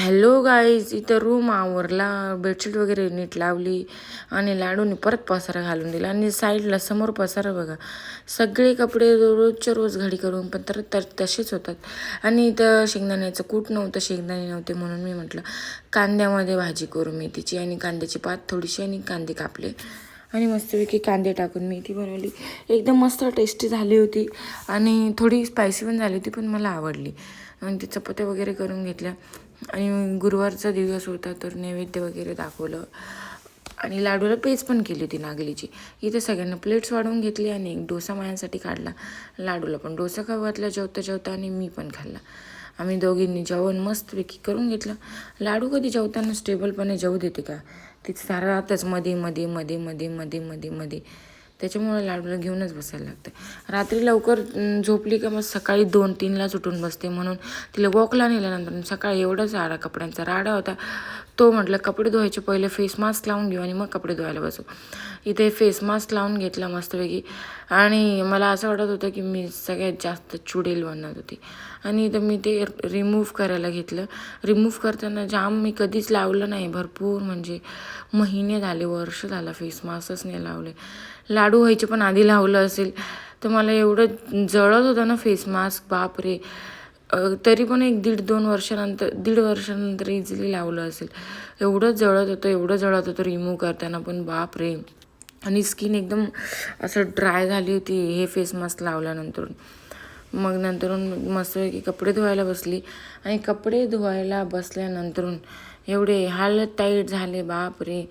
Hello guys, इथं room आवरला, bedsheet वगैरे नीट लावली आणि लाडूने परत पसारा घालून दिला आणि साईडला समोर पसारा बघा. सगळे कपडे रोजच्या रोज घडी करून पण तर तसेच होतात. आणि इथं शेंगदाण्याचं कूट नव्हतं, शेंगदाणे नव्हते, म्हणून मी म्हटलं कांद्यामध्ये भाजी करू मेथीची. आणि कांद्याची पात थोडीशी आणि कांदे कापले आणि मस्तपैकी कांदे टाकून मेथी बनवली. एकदम मस्त टेस्टी झाली होती आणि थोडी स्पायसी पण झाली होती, पण मला आवडली. आणि ते चपात्या वगैरे करून घेतल्या आणि गुरुवारचा दिवस होता तर नैवेद्य वगैरे दाखवलं आणि लाडूला पेज पण केली होती नागलीची. इथे सगळ्यांना प्लेट्स वाढवून घेतली आणि एक डोसा माझ्यासाठी काढला. लाडूला पण डोसा खाऊ घातला जेवता जेवता आणि मी पण खाल्ला. आम्ही दोघींनी जेवण मस्तपैकी करून घेतलं. लाडू कधी जेवताना स्टेबलपणे जेवू देते का? तिचं सारा राहतच मध्ये मध्ये मध्ये मध्ये मध्ये मध्ये मध्ये. त्याच्यामुळे लाडूला घेऊनच बसायला लागतं. रात्री लवकर झोपली का मग सकाळी 2-3लाच उठून बसते, म्हणून तिला वॉकला नेल्यानंतर सकाळी एवढा सारा कपड्यांचा राडा होता. तो म्हटलं कपडे धुवायचे पहिले फेस मास्क लावून घेऊ आणि मग कपडे धुवायला बसू. इथे फेस मास्क लावून घेतला मस्तपैकी आणि मला असं वाटत होतं की मी सगळ्यात जास्त चुडेल बनत होती. आणि इथं मी ते रिमूव्ह करायला घेतलं. रिमूव्ह करताना जाम मी कधीच लावलं नाही, भरपूर म्हणजे महिने झाले, वर्ष झालं फेस मास्कच नाही लावले. लाडू व्हायचे पण आधी लावलं असेल तर मला एवढं जळत होतं ना फेस मास्क, बापरे. तरी पण एक 1.5-2 वर्षानंतर इझिली लावलं असेल. एवढं जळत होतं रिमूव्ह करताना पण, बापरे. आणि स्किन एकदम असं ड्राय झाली होती हे फेस मास्क लावल्यानंतर. मग नंतरून मस्तपैकी कपडे धुवायला बसली आणि कपडे धुवायला बसल्यानंतरून एवढे हालत टाईट झाले, बापरे.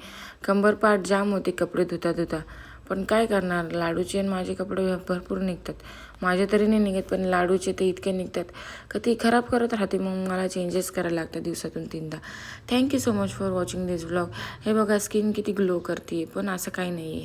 कंबरपाठ जाम होते कपडे धुता धुता. पण काय करणार, लाडूचे आणि माझे कपडे भरपूर निघतात. माझे तरी नाही निघत, पण लाडूचे ते इतके निघतात का ती खराब करत राहते. मग मला चेंजेस करायला लागतात दिवसातून 3दा. Thank you so much for watching this vlog. हे बघा स्किन किती ग्लो करते, पण असं काही नाही आहे.